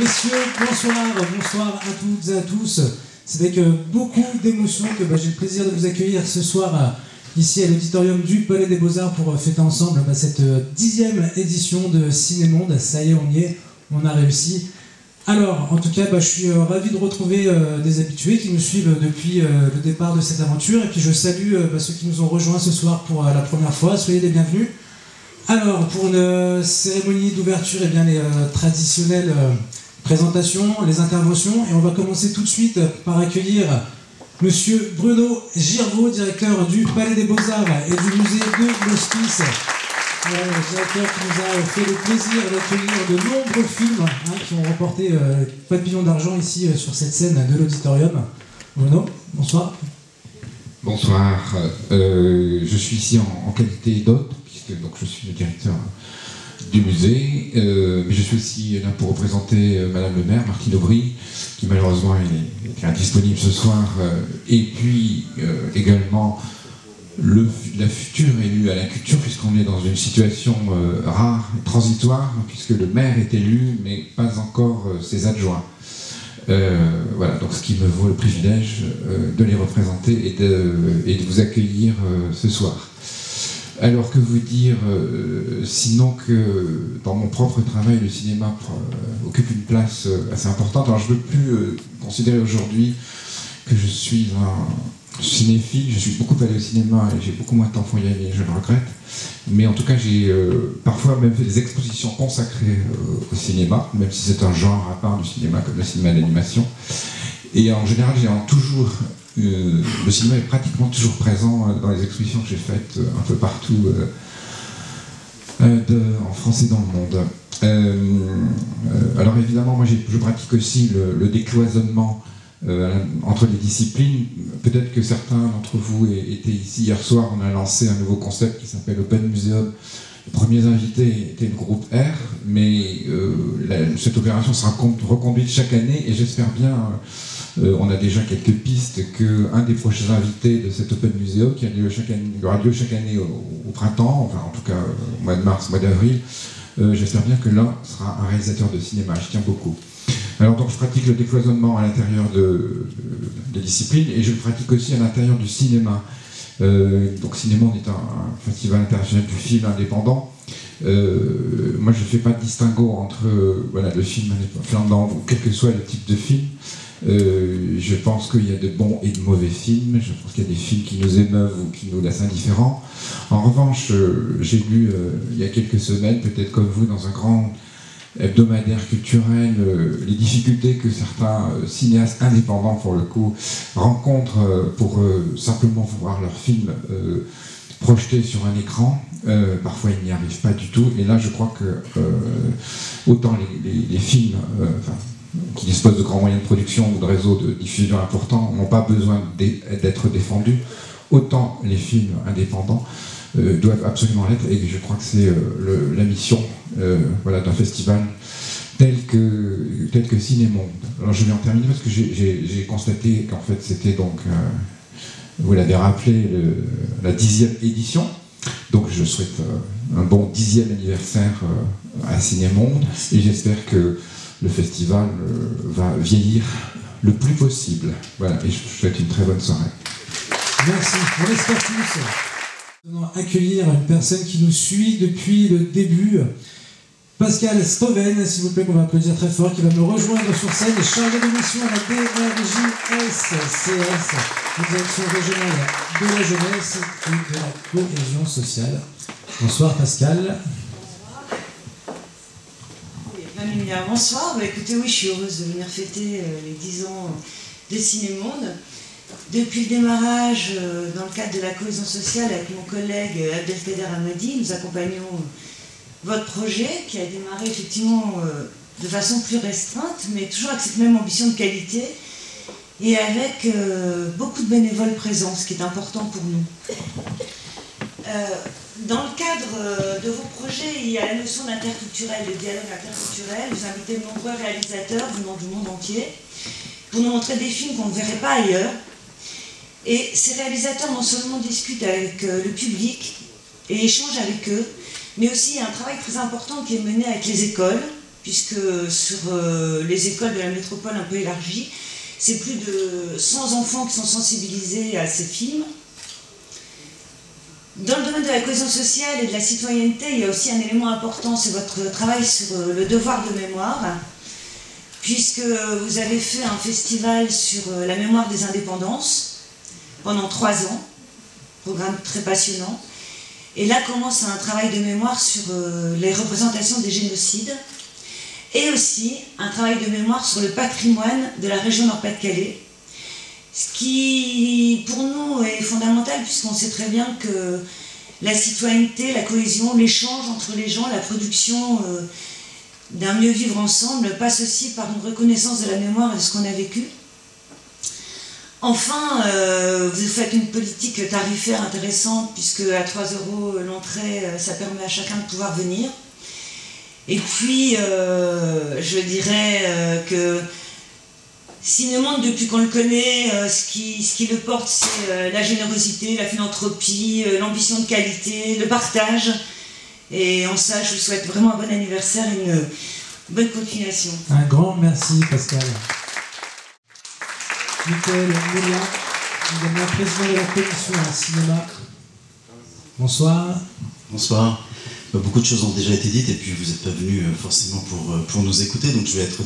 messieurs, bonsoir à toutes et à tous. C'est avec beaucoup d'émotion que j'ai le plaisir de vous accueillir ce soir ici à l'auditorium du Palais des Beaux-Arts pour fêter ensemble cette 10e édition de Cinémonde. Ça y est, on y est, on a réussi. Alors, en tout cas, je suis ravi de retrouver des habitués qui nous suivent depuis le départ de cette aventure. Et puis je salue ceux qui nous ont rejoints ce soir pour la première fois. Soyez les bienvenus. Alors, pour une cérémonie d'ouverture, eh bien, les traditionnelles présentations, les interventions. Et on va commencer tout de suite par accueillir Monsieur Bruno Girvaud, directeur du Palais des Beaux-Arts et du musée de l'Hospice. Directeur qui nous a fait le plaisir d'accueillir de nombreux films qui ont remporté papillon d'argent ici sur cette scène de l'auditorium. Bruno, bonsoir. Bonsoir. Je suis ici en qualité d'hôte, puisque donc, je suis le directeur du musée, mais je suis aussi là pour représenter Madame le maire, Martine Aubry, qui malheureusement est indisponible ce soir, et puis également la future élue à la culture, puisqu'on est dans une situation rare, transitoire, puisque le maire est élu, mais pas encore ses adjoints. Voilà, donc ce qui me vaut le privilège de les représenter et de vous accueillir ce soir. Alors que vous dire, sinon que dans mon propre travail, le cinéma occupe une place assez importante. Alors je ne veux plus considérer aujourd'hui que je suis un cinéphile, je suis beaucoup allé au cinéma et j'ai beaucoup moins de temps pour y aller, je le regrette. Mais en tout cas, j'ai parfois même fait des expositions consacrées au cinéma, même si c'est un genre à part du cinéma, comme le cinéma d'animation. Et en général, le cinéma est pratiquement toujours présent dans les expositions que j'ai faites un peu partout en France et dans le monde. Alors évidemment, moi je pratique aussi le décloisonnement entre les disciplines. Peut-être que certains d'entre vous étaient ici hier soir, on a lancé un nouveau concept qui s'appelle Open Museum. Les premiers invités étaient le groupe R, mais cette opération sera reconduite chaque année et j'espère bien, on a déjà quelques pistes, qu'un des prochains invités de cet Open Museum, qui aura lieu chaque année au printemps, enfin en tout cas au mois de mars, mois d'avril, j'espère bien que l'un sera un réalisateur de cinéma, je tiens beaucoup. Alors donc je pratique le décloisonnement à l'intérieur des disciplines et je le pratique aussi à l'intérieur du cinéma. Donc Cinémonde est un festival international du film indépendant. Moi je ne fais pas de distinguo entre le film indépendant ou quel que soit le type de film. Je pense qu'il y a de bons et de mauvais films, je pense qu'il y a des films qui nous émeuvent ou qui nous laissent indifférents. En revanche, j'ai lu il y a quelques semaines, peut-être comme vous, dans un grand hebdomadaire culturel, les difficultés que certains cinéastes indépendants, pour le coup, rencontrent pour simplement voir leurs films projetés sur un écran. Parfois, ils n'y arrivent pas du tout. Et là, je crois que autant les films qui disposent de grands moyens de production ou de réseaux de diffusion importants n'ont pas besoin d'être défendus, autant les films indépendants doivent absolument l'être, et je crois que c'est la mission d'un festival tel que Cinémonde. Alors je vais en terminer parce que j'ai constaté qu'en fait c'était donc, vous l'avez rappelé, la 10e édition, donc je souhaite un bon 10e anniversaire à Cinémonde, et j'espère que le festival va vieillir le plus possible. Voilà, et je vous souhaite une très bonne soirée. Merci, on espère tous. Nous allons accueillir une personne qui nous suit depuis le début, Pascal Stoven, s'il vous plaît, qu'on va applaudir très fort, qui va me rejoindre sur scène, chargé de mission à la DRJSCS, la Direction Régionale de la Jeunesse et de la Cohésion Sociale. Bonsoir Pascal. Bonsoir, écoutez, oui, je suis heureuse de venir fêter les 10 ans de Cinémonde. Depuis le démarrage, dans le cadre de la cohésion sociale, avec mon collègue Abdelkader Hamadi, nous accompagnons votre projet qui a démarré effectivement de façon plus restreinte, mais toujours avec cette même ambition de qualité et avec beaucoup de bénévoles présents, ce qui est important pour nous. Dans le cadre de vos projets, il y a la notion d'interculturel, de dialogue interculturel. Vous invitez de nombreux réalisateurs venant du monde entier pour nous montrer des films qu'on ne verrait pas ailleurs. Et ces réalisateurs non seulement discutent avec le public et échangent avec eux, mais aussi il y a un travail très important qui est mené avec les écoles, puisque sur les écoles de la métropole un peu élargie, c'est plus de 100 enfants qui sont sensibilisés à ces films. Dans le domaine de la cohésion sociale et de la citoyenneté, il y a aussi un élément important, c'est votre travail sur le devoir de mémoire, puisque vous avez fait un festival sur la mémoire des indépendances pendant 3 ans, programme très passionnant. Et là commence un travail de mémoire sur les représentations des génocides, et aussi un travail de mémoire sur le patrimoine de la région Nord-Pas-de-Calais, ce qui pour nous est fondamental, puisqu'on sait très bien que la citoyenneté, la cohésion, l'échange entre les gens, la production d'un mieux vivre ensemble passe aussi par une reconnaissance de la mémoire et de ce qu'on a vécu. Enfin, vous faites une politique tarifaire intéressante, puisque à 3 € l'entrée, ça permet à chacun de pouvoir venir. Et puis, je dirais que Cinémonde, depuis qu'on le connaît, ce qui le porte, c'est la générosité, la philanthropie, l'ambition de qualité, le partage. Et en ça, je vous souhaite vraiment un bon anniversaire et une bonne continuation. Un grand merci, Pascal. Michael Moulin, également président de la commission à cinéma. Bonsoir. Bonsoir. Beaucoup de choses ont déjà été dites et puis vous n'êtes pas venu forcément pour nous écouter, donc je vais être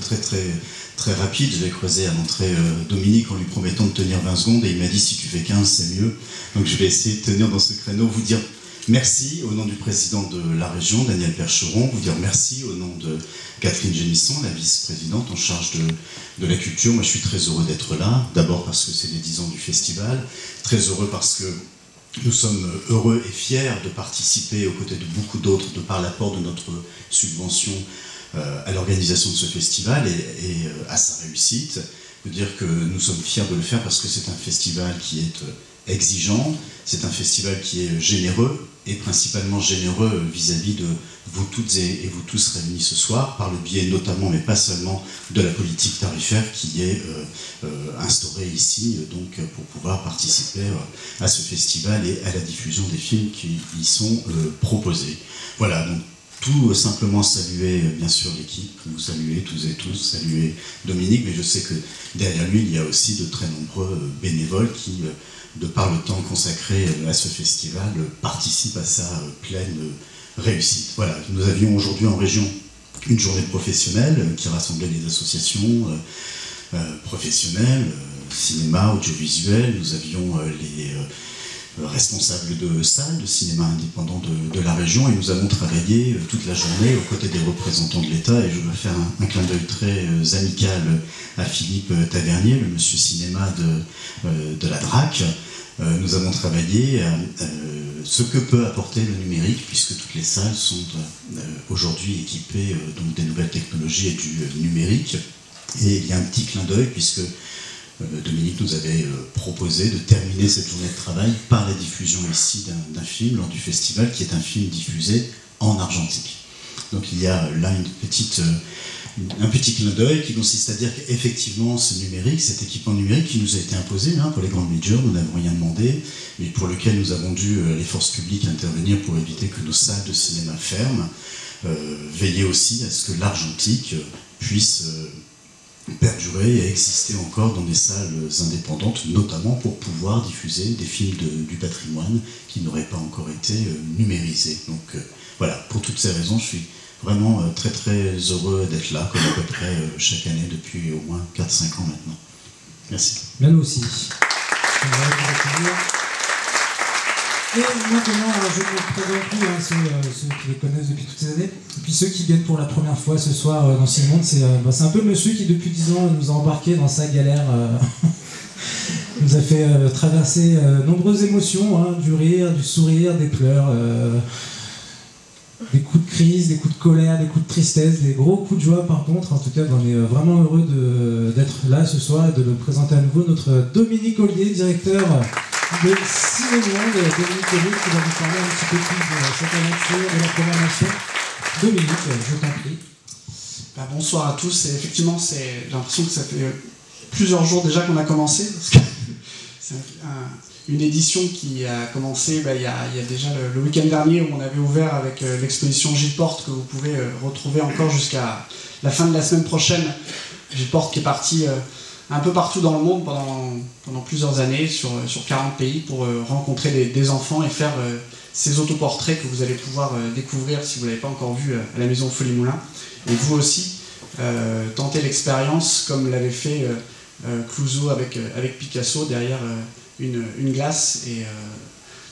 très rapide. Je vais croiser à l'entrée Dominique en lui promettant de tenir 20 secondes et il m'a dit si tu fais 15 c'est mieux. Donc je vais essayer de tenir dans ce créneau, vous dire merci au nom du président de la région, Daniel Percheron, vous dire merci au nom de Catherine Génisson, la vice-présidente en charge de la culture. Moi je suis très heureux d'être là, d'abord parce que c'est les 10 ans du festival, très heureux parce que nous sommes heureux et fiers de participer aux côtés de beaucoup d'autres, de par l'apport de notre subvention à l'organisation de ce festival et à sa réussite. Je veux dire que nous sommes fiers de le faire parce que c'est un festival qui est exigeant, c'est un festival qui est généreux et principalement généreux vis-à-vis de vous toutes et vous tous réunis ce soir, par le biais notamment, mais pas seulement, de la politique tarifaire qui est instaurée ici, donc pour pouvoir participer à ce festival et à la diffusion des films qui y sont proposés. Voilà, donc tout simplement saluer bien sûr l'équipe, vous saluer tous et tous, saluer Dominique, mais je sais que derrière lui il y a aussi de très nombreux bénévoles qui, de par le temps consacré à ce festival, participent à sa pleine réussite. Voilà, nous avions aujourd'hui en région une journée professionnelle qui rassemblait les associations professionnelles, cinéma, audiovisuel. Nous avions les responsables de salles de cinéma indépendant de la région et nous avons travaillé toute la journée aux côtés des représentants de l'État, et je veux faire un clin d'œil très amical à Philippe Tavernier, le monsieur cinéma de la DRAC. Nous avons travaillé à ce que peut apporter le numérique, puisque toutes les salles sont aujourd'hui équipées donc des nouvelles technologies et du numérique. Et il y a un petit clin d'œil, puisque Dominique nous avait proposé de terminer cette journée de travail par la diffusion ici d'un film lors du festival, qui est un film diffusé en argentique. Donc il y a là un petit clin d'œil qui consiste à dire qu'effectivement ce numérique, cet équipement numérique qui nous a été imposé pour les grandes majors, nous n'avons rien demandé, mais pour lequel nous avons dû, les forces publiques, intervenir pour éviter que nos salles de cinéma ferment, veiller aussi à ce que l'argentique puisse perdurer et exister encore dans des salles indépendantes, notamment pour pouvoir diffuser des films du patrimoine qui n'auraient pas encore été numérisés. Donc voilà, pour toutes ces raisons, je suis vraiment très très heureux d'être là, comme à peu près chaque année depuis au moins 4-5 ans maintenant. Merci. Bien nous aussi. Et maintenant, je ne me présente plus, ceux qui les connaissent depuis toutes ces années. Et puis ceux qui viennent pour la première fois ce soir dans Cinémonde, c'est un peu le monsieur qui depuis 10 ans nous a embarqués dans sa galère. Nous a fait traverser nombreuses émotions, du rire, du sourire, des pleurs, des coups de crise, des coups de colère, des coups de tristesse, des gros coups de joie par contre. En tout cas, on est vraiment heureux d'être là ce soir et de le présenter à nouveau, notre Dominique Ollier, directeur de Cinémonde. Dominique Ollier qui va nous parler un petit peu plus de cette aventure, de la programmation. Dominique, je t'en prie. Bonsoir à tous, et effectivement j'ai l'impression que ça fait plusieurs jours déjà qu'on a commencé, parce que c'est une édition qui a commencé il y a déjà le week-end dernier, où on avait ouvert avec l'exposition Gilles Porte, que vous pouvez retrouver encore jusqu'à la fin de la semaine prochaine. Gilles Porte qui est parti un peu partout dans le monde pendant plusieurs années, sur 40 pays, pour rencontrer des enfants et faire ces autoportraits que vous allez pouvoir découvrir si vous ne l'avez pas encore vu à la Maison Folie-Moulin. Et vous aussi, tenter l'expérience comme l'avait fait Clouzot avec Picasso, derrière une glace. Et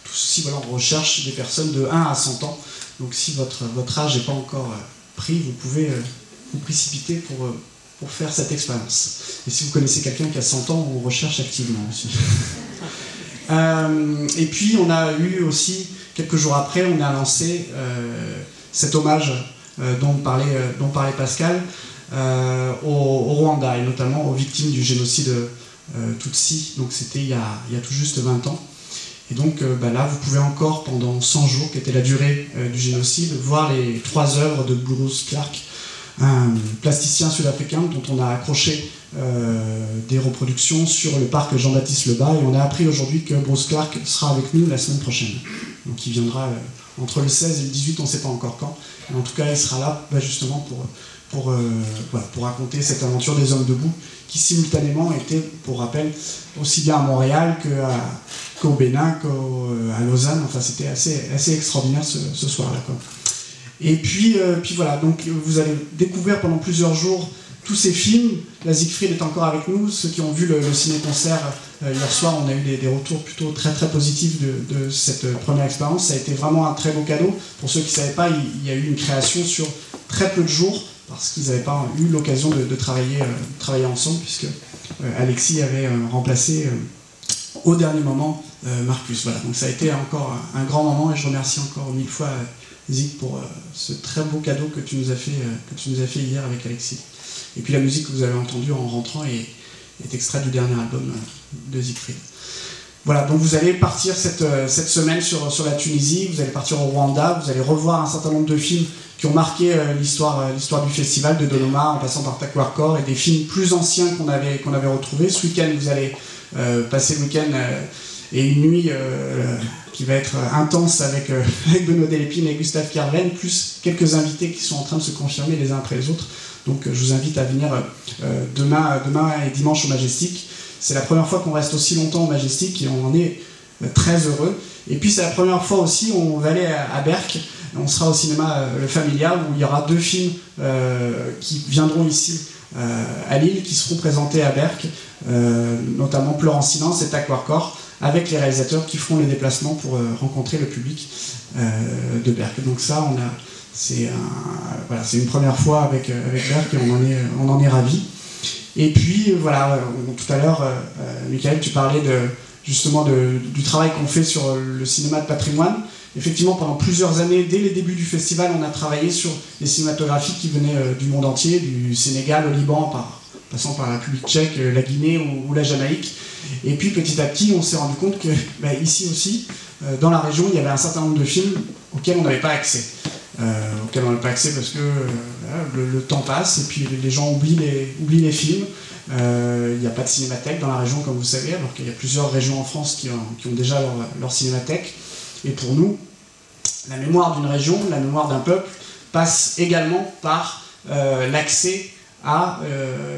tout ceci, voilà, on recherche des personnes de 1 à 100 ans. Donc si votre âge n'est pas encore pris, vous pouvez vous précipiter pour faire cette expérience. Et si vous connaissez quelqu'un qui a 100 ans, on recherche activement aussi. Et puis on a eu aussi, quelques jours après, on a lancé cet hommage dont parlait Pascal au Rwanda, et notamment aux victimes du génocide Tutsi. Donc c'était il y a tout juste 20 ans. Et donc là, vous pouvez encore, pendant 100 jours, qui était la durée du génocide, voir les 3 œuvres de Bruce Clark, un plasticien sud-africain dont on a accroché des reproductions sur le parc Jean-Baptiste Lebas, et on a appris aujourd'hui que Bruce Clark sera avec nous la semaine prochaine. Donc il viendra entre le 16 et le 18, on ne sait pas encore quand, mais en tout cas il sera là justement pour raconter cette aventure des Hommes debout, qui simultanément était, pour rappel, aussi bien à Montréal qu'au Bénin, qu'à Lausanne. Enfin c'était assez extraordinaire ce soir-là, quoi. Et puis voilà, donc vous allez découvrir pendant plusieurs jours tous ces films. La Siegfried est encore avec nous. Ceux qui ont vu le ciné-concert hier soir, on a eu des retours plutôt très très positifs de cette première expérience. Ça a été vraiment un très beau cadeau. Pour ceux qui ne savaient pas, il y a eu une création sur très peu de jours, parce qu'ils n'avaient pas eu l'occasion de travailler ensemble, puisque Alexis avait remplacé au dernier moment Marcus. Voilà, donc ça a été encore un grand moment, et je remercie encore 1000 fois Zig pour ce très beau cadeau que tu nous as fait hier avec Alexis. Et puis la musique que vous avez entendue en rentrant est extraite du dernier album de Siegfried. Voilà, donc vous allez partir cette semaine sur la Tunisie, vous allez partir au Rwanda, vous allez revoir un certain nombre de films qui ont marqué l'histoire du festival, de Donoma en passant par Takwar, et des films plus anciens qu'on avait retrouvés. Ce week-end, vous allez passer le week-end et une nuit qui va être intense avec Benoît Delépine et Gustave Kerven, plus quelques invités qui sont en train de se confirmer les uns après les autres. Donc je vous invite à venir demain et dimanche au Majestic. C'est la première fois qu'on reste aussi longtemps au Majestic, et on en est très heureux. Et puis c'est la première fois aussi, on va aller à Berck. On sera au cinéma Le Familia, où il y aura 2 films qui viendront ici à Lille, qui seront présentés à Berck, notamment Pleurs en silence et Takwar, avec les réalisateurs qui feront les déplacements pour rencontrer le public de Berck. Donc ça, c'est une première fois avec Berck, et on en est ravis. Et puis voilà, tout à l'heure, Michael, tu parlais justement du travail qu'on fait sur le cinéma de patrimoine. Effectivement, pendant plusieurs années, dès les débuts du festival, on a travaillé sur les cinématographies qui venaient du monde entier, du Sénégal au Liban, passant par la République tchèque, la Guinée ou la Jamaïque. Et puis petit à petit, on s'est rendu compte que ici aussi, dans la région, il y avait un certain nombre de films auxquels on n'avait pas accès. Parce que le temps passe, et puis les gens oublient les films. Il n'y a pas de cinémathèque dans la région, comme vous savez, alors qu'il y a plusieurs régions en France qui ont déjà leur cinémathèque. Et pour nous, la mémoire d'une région, la mémoire d'un peuple, passe également par l'accès à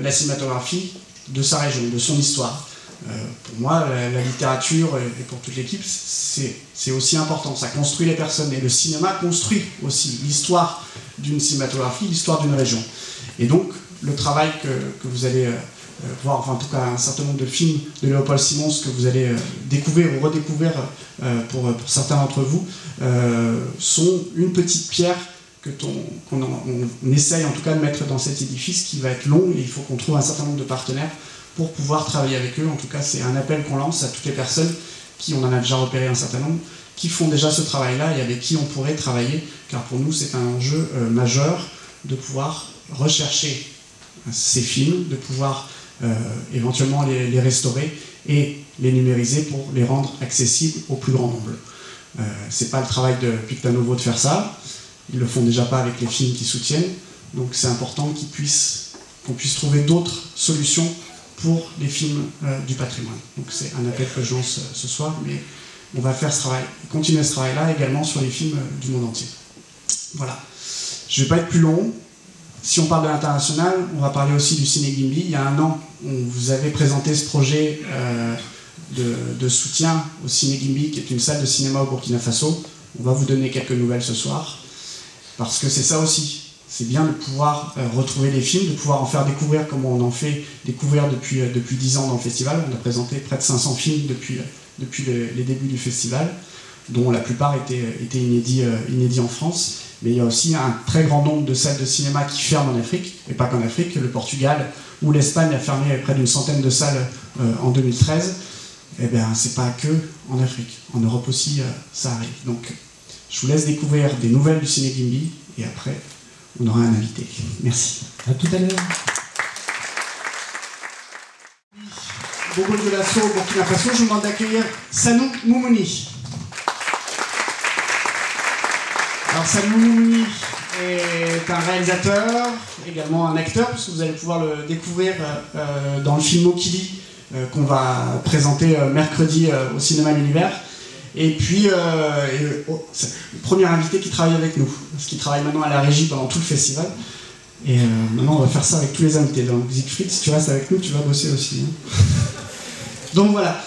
la cinématographie de sa région, de son histoire. Pour moi, la littérature, et pour toute l'équipe, c'est aussi important. Ça construit les personnes, et le cinéma construit aussi l'histoire d'une cinématographie, l'histoire d'une région. Et donc, le travail que vous allez voir, enfin en tout cas un certain nombre de films de Léopold Simons que vous allez découvrir ou redécouvrir pour certains d'entre vous, sont une petite pierre qu'on essaye en tout cas de mettre dans cet édifice, qui va être long, et il faut qu'on trouve un certain nombre de partenaires pour pouvoir travailler avec eux. En tout cas, c'est un appel qu'on lance à toutes les personnes qui, on en a déjà repéré un certain nombre, qui font déjà ce travail-là et avec qui on pourrait travailler, car pour nous c'est un enjeu majeur de pouvoir rechercher ces films, de pouvoir éventuellement les restaurer et les numériser pour les rendre accessibles au plus grand nombre. C'est pas le travail de Picta Novo de faire ça, ils le font déjà pas avec les films qui soutiennent, donc c'est important qu'on puisse trouver d'autres solutions pour les films du patrimoine. Donc c'est un appel que je lance ce soir, mais on va faire ce travail, continuer ce travail-là également sur les films du monde entier. Voilà. Je ne vais pas être plus long. Si on parle de l'international, on va parler aussi du Ciné Gimbi. Il y a un an, on vous avait présenté ce projet de soutien au Ciné Gimbi, qui est une salle de cinéma au Burkina Faso. On va vous donner quelques nouvelles ce soir, parce que c'est ça aussi. C'est bien de pouvoir retrouver les films, de pouvoir en faire découvrir comme on en fait découvrir depuis 10 ans dans le festival. On a présenté près de 500 films depuis les débuts du festival, dont la plupart étaient inédits en France. Mais il y a aussi un très grand nombre de salles de cinéma qui ferment en Afrique, et pas qu'en Afrique. Le Portugal ou l'Espagne a fermé près d'une centaine de salles en 2013. Eh bien, c'est pas que en Afrique. En Europe aussi, ça arrive. Donc, je vous laisse découvrir des nouvelles du Ciné Gimbi, et après, on aura un invité. Merci. À tout à l'heure. Bobo Dioulasso au Burkina Faso, je vous demande d'accueillir Sanou Moumouni. Alors Sanou Moumouni est un réalisateur, également un acteur, parce que vous allez pouvoir le découvrir dans le film Okili qu'on va présenter mercredi au cinéma L'Univers. Et puis, c'est le premier invité qui travaille avec nous, parce qu'il travaille maintenant à la régie pendant tout le festival. Et maintenant, on va faire ça avec tous les invités. Donc, Siegfried, si tu restes avec nous, tu vas bosser aussi. Hein. Donc voilà.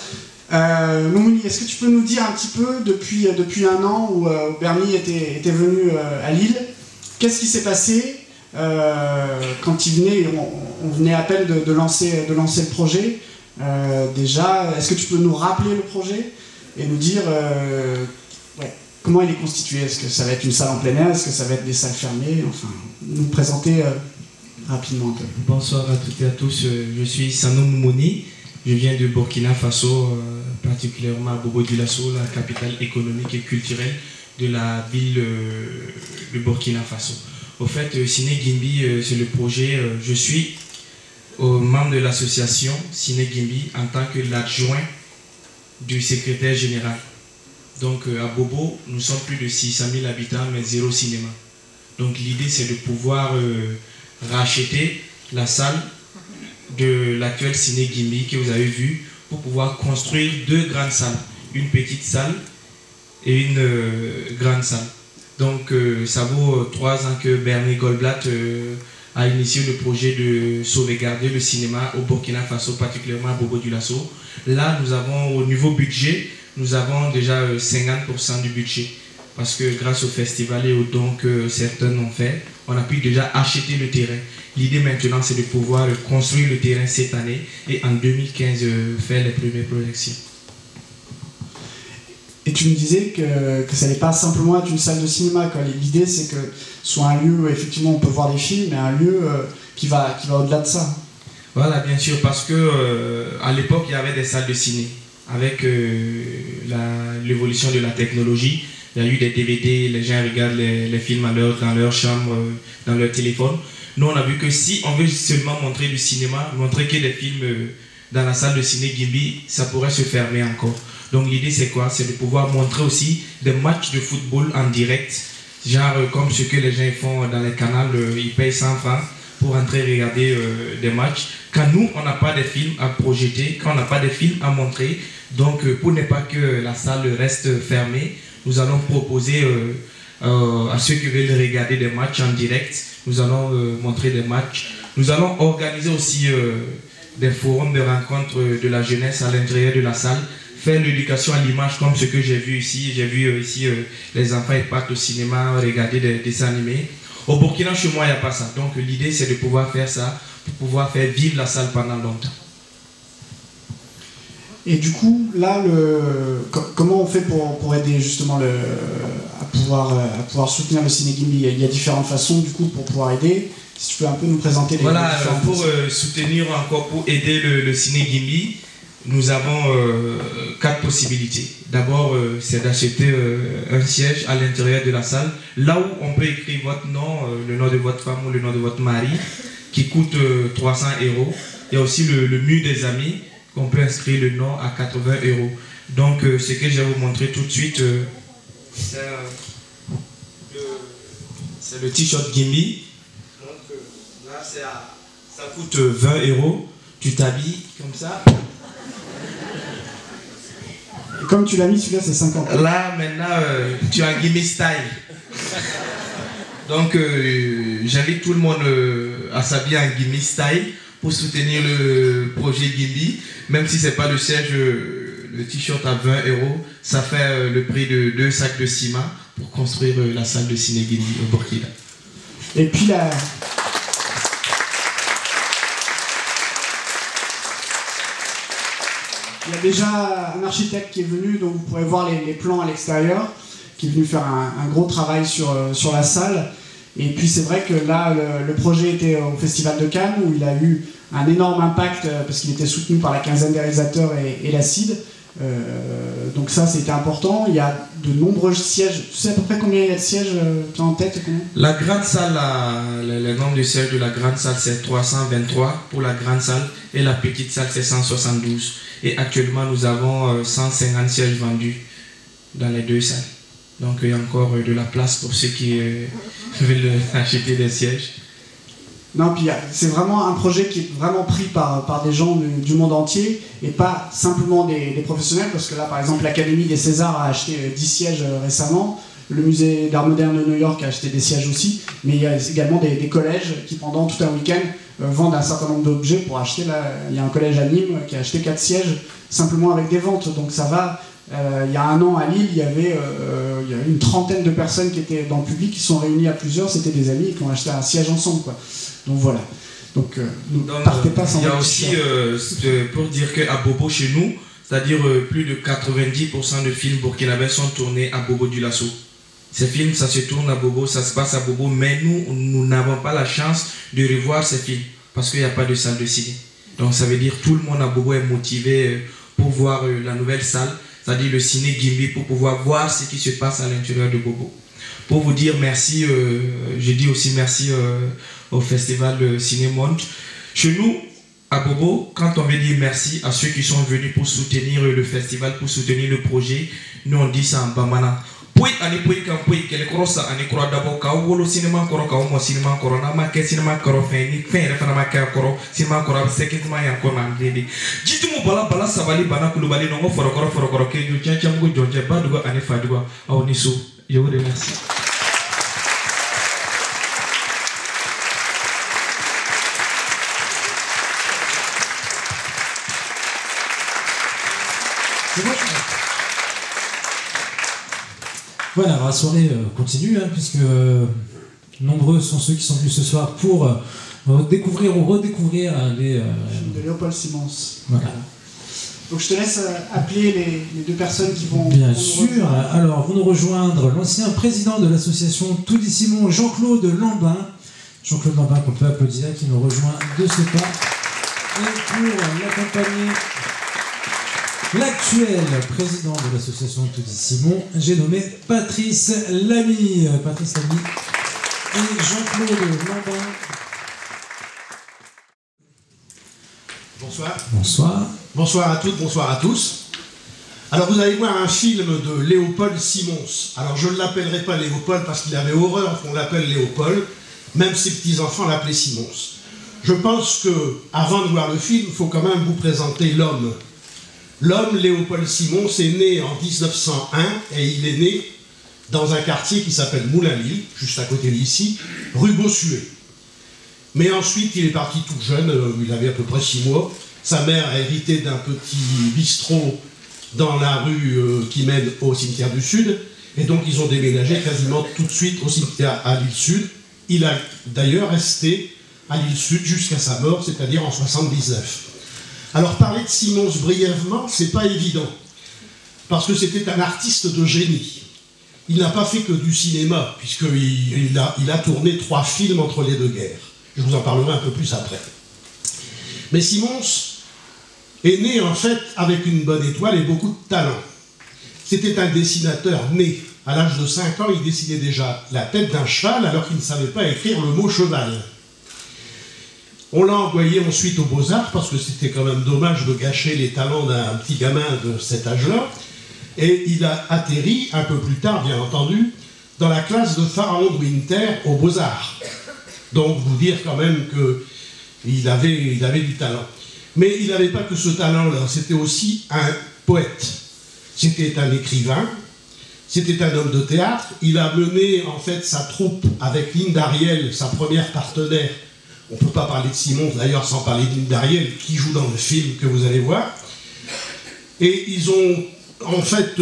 Moumouni, est-ce que tu peux nous dire un petit peu, depuis un an où Bernie était venu à Lille, qu'est-ce qui s'est passé quand il venait, on venait à peine de lancer le projet. Déjà, est-ce que tu peux nous rappeler le projet et nous dire comment il est constitué? Est-ce que ça va être une salle en plein air? Est-ce que ça va être des salles fermées? Enfin, nous présenter rapidement un peu. Bonsoir à toutes et à tous, je suis Sanou Moumouni, je viens de Burkina Faso, particulièrement à Bobo Dioulasso, la capitale économique et culturelle de la ville de Burkina Faso. Au fait, Ciné Gimbi, c'est le projet, je suis membre de l'association Ciné Gimbi en tant que l'adjoint du secrétaire général. Donc à Bobo, nous sommes plus de 600 000 habitants, mais 0 cinéma. Donc l'idée, c'est de pouvoir racheter la salle de l'actuel Ciné Gimbi que vous avez vu, pour pouvoir construire 2 grandes salles, une petite salle et une grande salle. Donc ça vaut 3 ans que Bernie Goldblatt a initié le projet de sauvegarder le cinéma au Burkina Faso, particulièrement à Bobo Dioulasso. Là, nous avons au niveau budget, nous avons déjà 50% du budget. Parce que grâce au festival et aux dons que certains ont fait, on a pu déjà acheter le terrain. L'idée maintenant, c'est de pouvoir construire le terrain cette année et en 2015 faire les premières projections. Et tu me disais que ça n'est pas simplement être une salle de cinéma. L'idée, c'est que ce soit un lieu où effectivement on peut voir des films, mais un lieu qui va au-delà de ça. Voilà, bien sûr, parce que à l'époque, il y avait des salles de ciné. Avec l'évolution de la technologie, il y a eu des DVD, les gens regardent les films dans leur chambre, dans leur téléphone. Nous, on a vu que si on veut seulement montrer du cinéma, montrer que des films dans la salle de Ciné Gimbi, ça pourrait se fermer encore. Donc l'idée, c'est quoi? C'est de pouvoir montrer aussi des matchs de football en direct, genre comme ce que les gens font dans les canals, ils payent 100 francs pour entrer regarder des matchs. Quand nous, on n'a pas de films à projeter, quand on n'a pas de films à montrer, donc pour ne pas que la salle reste fermée, nous allons proposer à ceux qui veulent regarder des matchs en direct, nous allons montrer des matchs. Nous allons organiser aussi des forums de rencontres de la jeunesse à l'intérieur de la salle, faire l'éducation à l'image comme ce que j'ai vu ici. J'ai vu ici les enfants ils partent au cinéma, regarder des dessins animés. Au Burkina, chez moi, il n'y a pas ça. Donc l'idée, c'est de pouvoir faire ça, pour pouvoir faire vivre la salle pendant longtemps. Et du coup, là, comment on fait pour aider justement à pouvoir soutenir le Ciné Gimbi? Il y a différentes façons du coup pour pouvoir aider. Si tu peux un peu nous présenter les différentes pour soutenir encore, pour aider le Ciné Gimbi, nous avons 4 possibilités. D'abord, c'est d'acheter un siège à l'intérieur de la salle, là où on peut écrire votre nom, le nom de votre femme ou le nom de votre mari, qui coûte 300 €. Il y a aussi le mur des amis, qu'on peut inscrire le nom à 80 €. Donc, ce que je vais vous montrer tout de suite, c'est le t-shirt Gimbi. Donc, là, ça coûte 20 €. tu t'habilles comme ça. Et comme tu l'as mis, celui-là c'est 50. Là, maintenant, tu as un Gimme Style. Donc, j'invite tout le monde à s'habiller en Gimme Style pour soutenir le projet Gimme. Même si ce n'est pas le siège, le t-shirt à 20 €, ça fait le prix de 2 sacs de ciment pour construire la salle de ciné Gimme au Burkina. Et puis là. Il y a déjà un architecte qui est venu, donc vous pourrez voir les plans à l'extérieur, qui est venu faire un gros travail sur la salle. Et puis c'est vrai que là, le projet était au Festival de Cannes, où il a eu un énorme impact, parce qu'il était soutenu par la quinzaine des réalisateurs et la CID. Donc ça, c'était important. Il y a de nombreux sièges. Tu sais à peu près combien il y a de sièges, tu as en tête combien? La grande salle, le nombre de sièges de la grande salle, c'est 323 pour la grande salle, et la petite salle, c'est 172. Et actuellement, nous avons 150 sièges vendus dans les deux salles. Donc il y a encore de la place pour ceux qui veulent acheter des sièges. Non, puis c'est vraiment un projet qui est vraiment pris par des gens du monde entier et pas simplement des professionnels, parce que là, par exemple, l'Académie des Césars a acheté 10 sièges récemment, le Musée d'Art Moderne de New York a acheté des sièges aussi, mais il y a également des collèges qui, pendant tout un week-end, vendent un certain nombre d'objets pour acheter. Là, il y a un collège à Nîmes qui a acheté 4 sièges simplement avec des ventes, donc ça va. Il y a un an à Lille, il y avait une trentaine de personnes qui étaient dans le public, qui sont réunies à plusieurs, c'était des amis qui ont acheté un siège ensemble, quoi. Donc voilà. Donc ne partez pas sans. Il y a aussi, pour dire qu'à Bobo chez nous, c'est-à-dire plus de 90% de films burkinabés sont tournés à Bobo du Lasso. Ces films, ça se tourne à Bobo, ça se passe à Bobo, mais nous n'avons pas la chance de revoir ces films parce qu'il n'y a pas de salle de ciné. Donc ça veut dire que tout le monde à Bobo est motivé pour voir la nouvelle salle, c'est-à-dire le ciné Gimme, pour pouvoir voir ce qui se passe à l'intérieur de Bobo. Pour vous dire merci, je dis aussi merci au Festival Cinémonde. Chez nous, à Bobo, quand on veut dire merci à ceux qui sont venus pour soutenir le festival, pour soutenir le projet, nous on dit ça en bamana. Puis ani puis kan puis quel crossa ani croix d'abord ka wolo cinéma koro ka mo cinéma koro na ma ke cinéma koro fe ni fe refa na ma ka koro cinéma koro sekitma ya ko na ndede jitu mo bala sabali bana kulubali no foro koro ke ju cham go jonje badugo ani fadugo aw ni so je vous remercie. Voilà, alors la soirée continue, hein, puisque nombreux sont ceux qui sont venus ce soir pour découvrir ou redécouvrir les films de Léopold Simons. Voilà. Donc je te laisse appeler les deux personnes qui vont... Bien sûr, alors vont nous rejoindre l'ancien président de l'association Toudi Simon, Jean-Claude Lambin. Jean-Claude Lambin qu'on peut applaudir, qui nous rejoint de ce pas. Et pour l'accompagner, l'actuel président de l'association Toudi Simon, j'ai nommé Patrice Lamy. Patrice Lamy et Jean-Claude Lambin. Bonsoir. Bonsoir. Bonsoir à toutes, bonsoir à tous. Alors vous allez voir un film de Léopold Simons. Alors je ne l'appellerai pas Léopold parce qu'il avait horreur qu'on l'appelle Léopold. Même ses petits-enfants l'appelaient Simons. Je pense que, avant de voir le film, il faut quand même vous présenter l'homme. L'homme, Léopold Simons, est né en 1901 et il est né dans un quartier qui s'appelle Moulin-Lille, juste à côté d'ici, rue Bossuet. Mais ensuite, il est parti tout jeune, il avait à peu près 6 mois. Sa mère a hérité d'un petit bistrot dans la rue qui mène au cimetière du Sud. Et donc, ils ont déménagé quasiment tout de suite au cimetière à l'île Sud. Il a d'ailleurs resté à l'île Sud jusqu'à sa mort, c'est-à-dire en 1979. Alors, parler de Simons brièvement, c'est pas évident. Parce que c'était un artiste de génie. Il n'a pas fait que du cinéma, puisqu'il a tourné 3 films entre les 2 guerres. Je vous en parlerai un peu plus après. Mais Simons est né en fait avec une bonne étoile et beaucoup de talent. C'était un dessinateur né. À l'âge de 5 ans, il dessinait déjà la tête d'un cheval alors qu'il ne savait pas écrire le mot cheval. On l'a envoyé ensuite aux Beaux-Arts parce que c'était quand même dommage de gâcher les talents d'un petit gamin de cet âge-là. Et il a atterri un peu plus tard, bien entendu, dans la classe de Pharaon de Winter aux Beaux-Arts. Donc vous dire quand même qu'il avait du talent. Mais il n'avait pas que ce talent-là, c'était aussi un poète. C'était un écrivain, c'était un homme de théâtre. Il a mené en fait sa troupe avec Lynn Dariel, sa première partenaire. On ne peut pas parler de Simon d'ailleurs sans parler de Lynn Dariel, qui joue dans le film que vous allez voir. Et ils ont en fait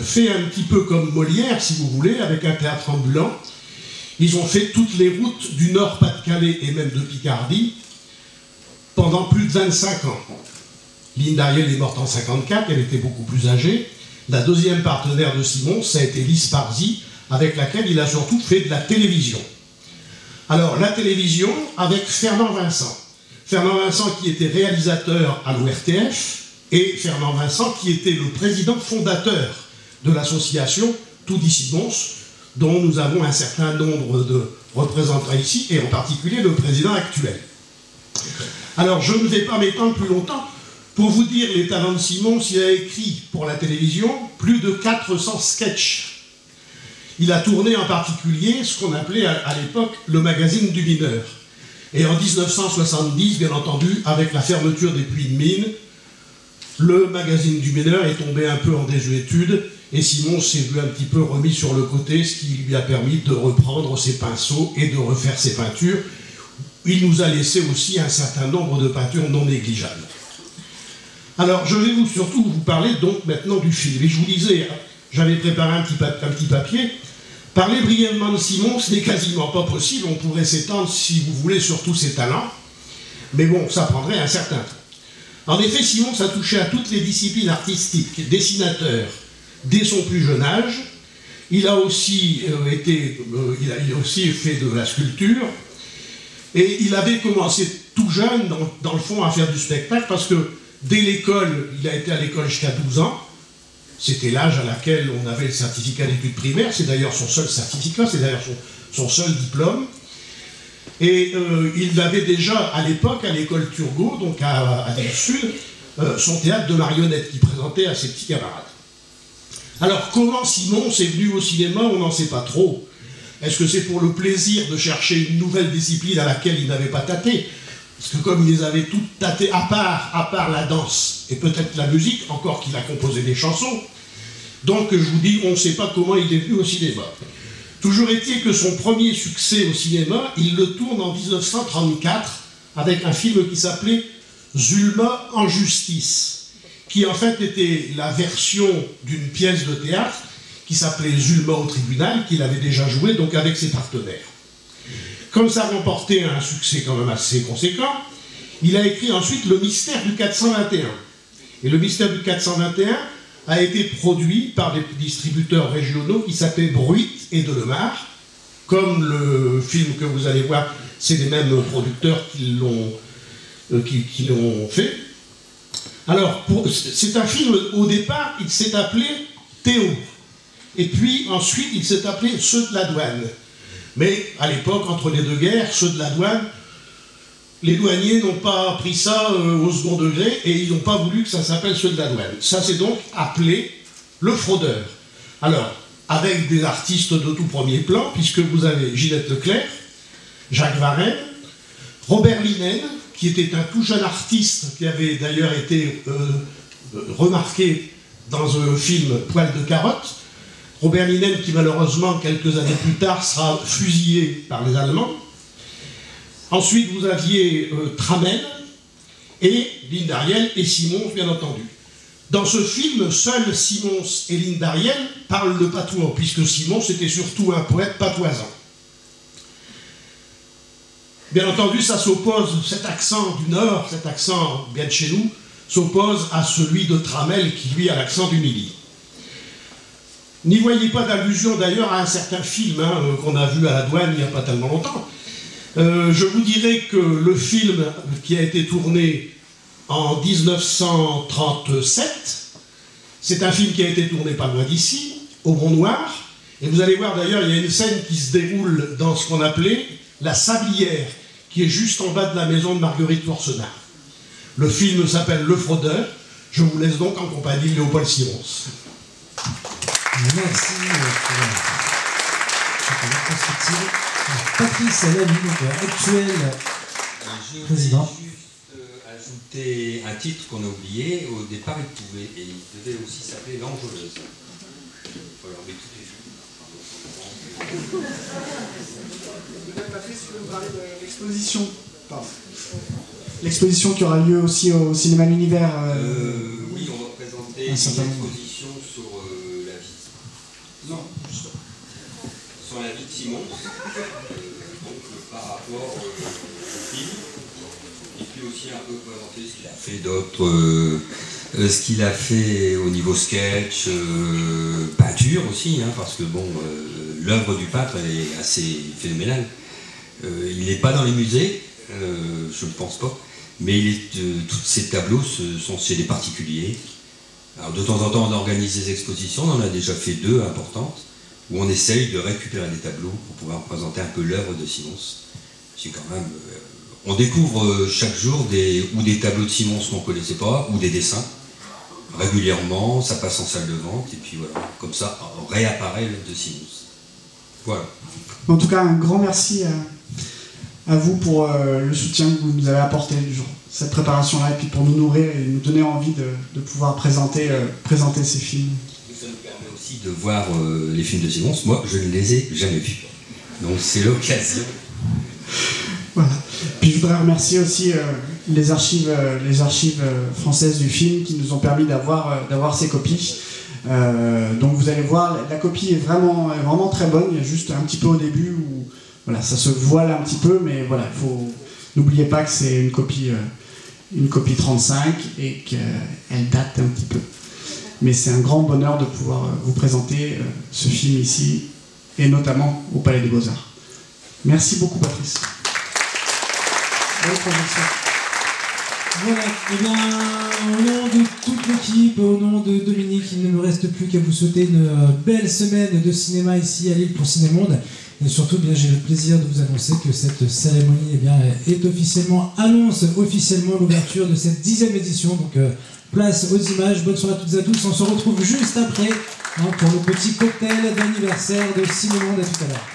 fait un petit peu comme Molière, si vous voulez, avec un théâtre ambulant. Ils ont fait toutes les routes du Nord-Pas-de-Calais et même de Picardie pendant plus de 25 ans. Lynn Dariel est morte en 54, elle était beaucoup plus âgée. La deuxième partenaire de Simon, ça a été Lise Parzi, avec laquelle il a surtout fait de la télévision. Alors, la télévision avec Fernand Vincent. Fernand Vincent qui était réalisateur à l'ORTF et Fernand Vincent qui était le président fondateur de l'association Tout dit Simons, dont nous avons un certain nombre de représentants ici, et en particulier le président actuel. Alors, je ne vais pas m'étendre plus longtemps. Pour vous dire les talents de Simons, il a écrit pour la télévision plus de 400 sketchs. Il a tourné en particulier ce qu'on appelait à l'époque le magazine du mineur. Et en 1970, bien entendu, avec la fermeture des puits de mine, le magazine du mineur est tombé un peu en désuétude et Simons s'est vu un petit peu remis sur le côté, ce qui lui a permis de reprendre ses pinceaux et de refaire ses peintures. Il nous a laissé aussi un certain nombre de peintures non négligeables. Alors, je vais surtout vous parler donc maintenant du film. Et je vous disais, j'avais préparé un petit papier. Parler brièvement de Simons, ce n'est quasiment pas possible. On pourrait s'étendre, si vous voulez, sur tous ses talents. Mais bon, ça prendrait un certain temps. En effet, Simons a touché à toutes les disciplines artistiques, dessinateur, dès son plus jeune âge. Il a aussi fait de la sculpture. Et il avait commencé tout jeune, dans le fond, à faire du spectacle, parce que dès l'école, il a été à l'école jusqu'à 12 ans. C'était l'âge à laquelle on avait le certificat d'études primaires. C'est d'ailleurs son seul certificat, c'est d'ailleurs son seul diplôme. Et il avait déjà, à l'époque, à l'école Turgot, donc à Ville-Sud, son théâtre de marionnettes qu'il présentait à ses petits camarades. Alors, comment Simons est venu au cinéma, on n'en sait pas trop. Est-ce que c'est pour le plaisir de chercher une nouvelle discipline à laquelle il n'avait pas tâté? Parce que comme il les avait toutes tâtées, à part la danse, et peut-être la musique, encore qu'il a composé des chansons, donc je vous dis, on ne sait pas comment il est venu au cinéma. Toujours est-il que son premier succès au cinéma, il le tourne en 1934, avec un film qui s'appelait Zulma en justice, qui en fait était la version d'une pièce de théâtre qui s'appelait Zulma au tribunal, qu'il avait déjà joué, donc avec ses partenaires. Comme ça remportait un succès quand même assez conséquent, il a écrit ensuite Le Mystère du 421. Et Le Mystère du 421 a été produit par des distributeurs régionaux qui s'appelaient Bruit et Delemare. Comme le film que vous allez voir, c'est les mêmes producteurs qui l'ont fait. Alors, c'est un film, au départ, il s'est appelé Théo. Et puis, ensuite, il s'est appelé Ceux de la douane. Mais à l'époque, entre les deux guerres, ceux de la douane, les douaniers n'ont pas pris ça au second degré et ils n'ont pas voulu que ça s'appelle Ceux de la douane. Ça s'est donc appelé Le Fraudeur. Alors, avec des artistes de tout premier plan, puisque vous avez Ginette Leclerc, Jacques Varenne, Robert Linen, qui était un tout jeune artiste qui avait d'ailleurs été remarqué dans un film Poil de carotte. Robert Linen, qui malheureusement, quelques années plus tard, sera fusillé par les Allemands. Ensuite, vous aviez Tramel, et Lynn Dariel et Simons, bien entendu. Dans ce film, seuls Simons et Lynn Dariel parlent le patois, puisque Simons était surtout un poète patoisant. Bien entendu, ça s'oppose, cet accent du Nord, cet accent bien de chez nous, s'oppose à celui de Tramel, qui lui a l'accent du Midi. N'y voyez pas d'allusion d'ailleurs à un certain film qu'on a vu à la douane il n'y a pas tellement longtemps. Je vous dirais que le film qui a été tourné en 1937, c'est un film qui a été tourné pas loin d'ici, au Mont-Noir, et vous allez voir d'ailleurs, il y a une scène qui se déroule dans ce qu'on appelait la Sablière, qui est juste en bas de la maison de Marguerite Yourcenar. Le film s'appelle Le Fraudeur. Je vous laisse donc en compagnie de Léopold Simons. Merci Patrice Lamy, actuel président. Juste ajouté un titre qu'on a oublié. Au départ, il devait aussi s'appeler L'Enjôleuse. Voilà, mais tout est vu. Patrice, tu veux nous parler de l'exposition? L'exposition qui aura lieu aussi au Cinéma L'Univers. Oui, on va présenter une exposition sur la vie. Non, sur la vie de Simon. Donc par rapport au film. Et puis aussi un peu présenter ce qu'il a fait d'autres. Ce qu'il a fait au niveau sketch, peinture aussi, hein, parce que bon, l'œuvre du peintre est assez phénoménale. Il n'est pas dans les musées, je ne pense pas, mais tous ces tableaux sont chez des particuliers. Alors de temps en temps on organise des expositions, on en a déjà fait 2 importantes, où on essaye de récupérer des tableaux pour pouvoir présenter un peu l'œuvre de Simons. C'est quand même... on découvre chaque jour des tableaux de Simons qu'on ne connaissait pas, ou des dessins. Régulièrement, ça passe en salle de vente, et puis voilà, comme ça, réapparaît l'œuvre de Simons. Voilà. En tout cas, un grand merci à vous pour le soutien que vous nous avez apporté durant cette préparation-là, et puis pour nous nourrir et nous donner envie de pouvoir présenter ces films. Ça nous permet aussi de voir les films de Simons. Moi, je ne les ai jamais vus. Donc c'est l'occasion. Voilà. Puis je voudrais remercier aussi les archives françaises du film qui nous ont permis d'avoir ces copies. Donc vous allez voir, la copie est vraiment très bonne. Il y a juste un petit peu au début où voilà, ça se voile un petit peu, mais voilà, n'oubliez pas que c'est une copie 35 et qu'elle date un petit peu. Mais c'est un grand bonheur de pouvoir vous présenter ce film ici, et notamment au Palais des Beaux-Arts. Merci beaucoup, Patrice. Voilà, et bien, au nom de toute l'équipe, au nom de Dominique, il ne nous reste plus qu'à vous souhaiter une belle semaine de cinéma ici à Lille pour Cinémonde. Et surtout, bien, j'ai le plaisir de vous annoncer que cette cérémonie annonce officiellement l'ouverture de cette 10e édition. Donc, place aux images. Bonne soirée à toutes et à tous. On se retrouve juste après pour le petit cocktail d'anniversaire de Cinémonde. À tout à l'heure.